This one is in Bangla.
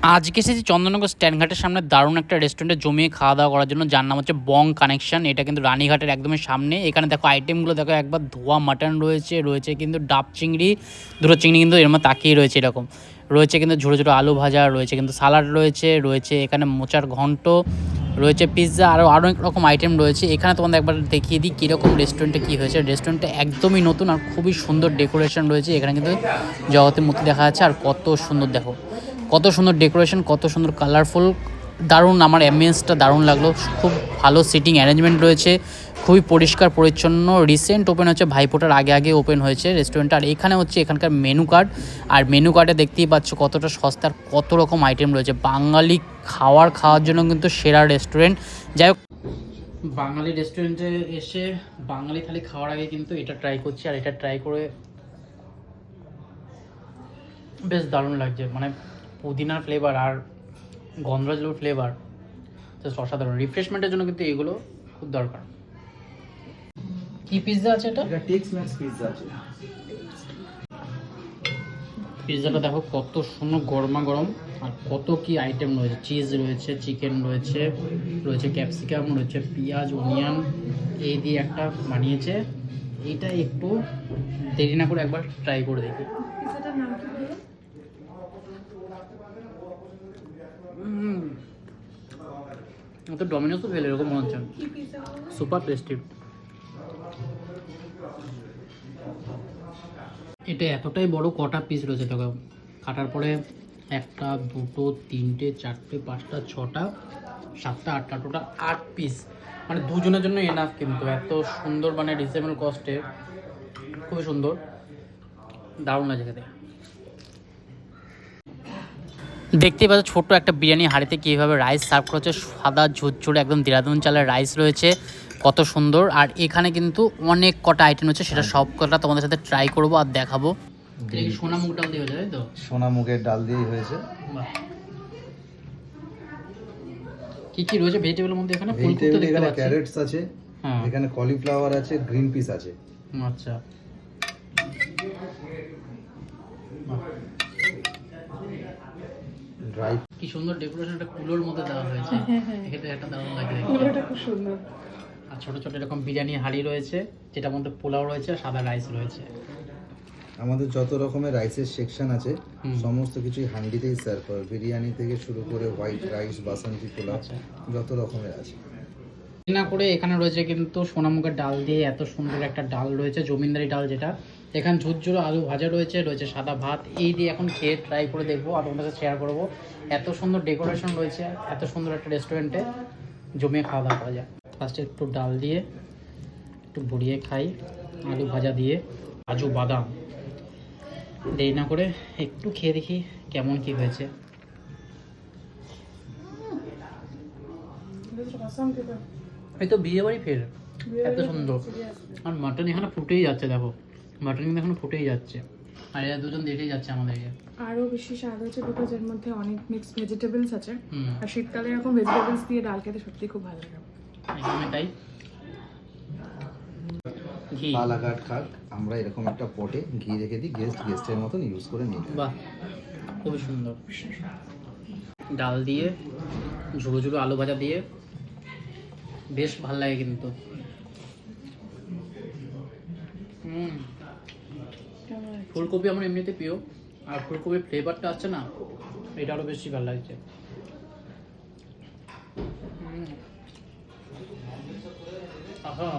আজকে এসেছি চন্দননগর স্ট্যান্ডঘাটের সামনে দারুণ একটা রেস্টুরেন্টে জমিয়ে খাওয়া দাওয়া করার জন্য, যার নাম হচ্ছে বং কানেকশন। এটা কিন্তু রানীঘাটের একদমই সামনে। এখানে দেখো আইটেমগুলো দেখো, একবার ধোয়া মাটন রয়েছে কিন্তু ডাব চিংড়ি, দুটো চিংড়ি কিন্তু এর মধ্যে তাকিয়ে রয়েছে এরকম রয়েছে, কিন্তু ঝোড়ো ঝোড়ো আলু ভাজা রয়েছে, কিন্তু সালাড রয়েছে এখানে মোচার ঘন্ট রয়েছে, পিৎজা, আরও অনেক রকম আইটেম রয়েছে। এখানে তোমাদের একবার দেখিয়ে দিই কীরকম রেস্টুরেন্টে কী হয়েছে। রেস্টুরেন্টটা একদমই নতুন আর খুবই সুন্দর ডেকোরেশন রয়েছে। এখানে কিন্তু জগতের মূর্তি দেখা যাচ্ছে, আর কত সুন্দর দেখো, কত সুন্দর ডেকোরেশন, কত সুন্দর কালারফুল, দারুণ। আমার অ্যাম্বিয়েন্সটা দারুণ লাগলো, খুব ভালো সিটিং অ্যারেঞ্জমেন্ট রয়েছে, খুবই পরিষ্কার পরিচ্ছন্ন। রিসেন্ট ওপেন হচ্ছে, ভাইফোঁটার আগে ওপেন হয়েছে রেস্টুরেন্টটা। আর এখানে হচ্ছে এখানকার মেনু কার্ড, আর মেনু কার্ডে দেখতেই পাচ্ছ কতটা সস্তার কত রকম আইটেম রয়েছে। বাঙালি খাওয়ার জন্য কিন্তু সেরা রেস্টুরেন্ট। যাই হোক, বাঙালি রেস্টুরেন্টে এসে বাঙালি থালি খাওয়ার আগে কিন্তু এটা ট্রাই করছি, আর এটা ট্রাই করে বেশ দারুণ লাগছে। মানে পুদিনার ফ্লেভার আর গন্ধরাজের ফ্লেভার জাস্ট অসাধারণ। রিফ্রেশমেন্টের জন্য কিন্তু এগুলো খুব দরকার। কি পিৎজা আছে এটা? এটা টেক্স ম্যাক্স পিৎজা আছে। পিৎজাটা দেখো কত সুন্দর গরমা গরম, আর কত কি আইটেম রয়েছে। চিজ রয়েছে, চিকেন রয়েছে ক্যাপসিকাম রয়েছে, পেঁয়াজ, অনিয়ন, এই দিয়ে একটা বানিয়েছে। এইটা একটু দেরি না করে একবার ট্রাই করে দেখি। পিৎজাটার নাম কি বললো? তো ডমিনোস তো ফেলে এরকম মনে হচ্ছে। কি পিৎজা বললো? Super tasty. এটা এতটাই বড়, কটা পিস রয়েছে দেখো, কাটার পরে একটা, দুটো, তিনটে, চারটে, পাঁচটা, ছটা, সাতটা, আটটা, টোটাল 8 পিস। মানে দুজনের জন্য এনাফ, কিন্তু এত সুন্দর, মানে রিজনেবল কস্টে, খুবই সুন্দর, দারুণ লাগে খেতে। দেখতেই পাচ্ছ ছোট্ট একটা বিরিয়ানি হাঁড়িতে কীভাবে রাইস সার্ভ করেছে, সাদা ঝুরঝুরে একদম দেরাদুন চালের রাইস রয়েছে, কত সুন্দর। আর এখানে কিন্তু অনেক কটা আইটেম রয়েছে, সেটা সব কটা তোমাদের সাথে ট্রাই করবো আর দেখাবো। এটা কি সোনা মুগ ডাল দিয়ে হয়েছে, তাই তো? সোনা মুগের ডাল দিয়ে হয়েছে। বাহ। কি কি রয়েছে ভেজিটেবলের মধ্যে? এখানে ফুলকপি দেখতে এখানে পাচ্ছি, ক্যারেটস আছে, হ্যাঁ, এখানে কলিফ্লাওয়ার আছে, গ্রিন পিস আছে। আচ্ছা, ড্রাই কি সুন্দর ডেকোরেশন, একটা কুলোর মধ্যে দেওয়া হয়েছে, এক্ষেত্রে একটা দারুণ লাগে দেখতে। পুরোটা খুব সুন্দর। আর ছোট ছোট এরকম বিরিয়ানি হাঁড়ি রয়েছে, যেটার মধ্যে পোলাও রয়েছে আর সাদা রাইস রয়েছে। আমাদের যত রকমের রাইসের সেকশন আছে হুম। সমস্ত কিছুই হান্ডিতেই সার্ভ করে, বিরিয়ানি থেকে শুরু করে হোয়াইট রাইস, বাসন্তী পোলাও, আচ্ছা। যত রকমের আছে। না করে এখানে রয়েছে কিন্তু সোনামুখের ডাল দিয়ে, এত সুন্দর একটা ডাল রয়েছে, জমিনদারি ডাল যেটা। এখানে ঝুরঝুরো আলু ভাজা রয়েছে সাদা ভাত। এই দিয়ে এখন খেয়ে ট্রাই করে দেখবো আর তোমাদের সাথে শেয়ার করবো। এত সুন্দর ডেকোরেশন রয়েছে, এত সুন্দর একটা রেস্টুরেন্টে জমিয়ে খাওয়া দাওয়া করা যায়। ফার্স্টে একটু ডাল দিয়ে একটু ভরিয়ে খাই, আলু ভাজা দিয়ে, কাজু বাদাম। দেরি না করে একটু খেয়ে দেখি কেমন কি হয়েছে। এই তো বিয়ে বাড়ি ফের, এত সুন্দর। আর মাটন এখানে ফুটেই যাচ্ছে, দেখো মাটন কিন্তু এখানে ফুটেই যাচ্ছে, আর এরা দুজন দেখেই যাচ্ছে আমাদেরকে। আরো বেশি স্বাদ হচ্ছে বিকজ এর মধ্যে অনেক মিক্সড ভেজিটেবলস আছে, হুম, আর শীতকালে এরকম ভেজিটেবলস দিয়ে ডাল খেতে সত্যি খুব ভালো লাগে। একদমই তাই। ঘি, পালাঘাট খাট আমরা এরকম একটা পটে ঘি রেখে দিই, গেস্টের মতন ইউজ করে নিই। বাহ, খুবই সুন্দর। ডাল দিয়ে ঝুড়ো ঝুড়ো আলু ভাজা দিয়ে বেশ ভাল লাগে কিন্তু। ফুলকপি আমার এমনিতে প্রিয়, আর ফুলকপির ফ্লেভারটা আসছে না, এটা আরও বেশি ভালো লাগছে। আহা।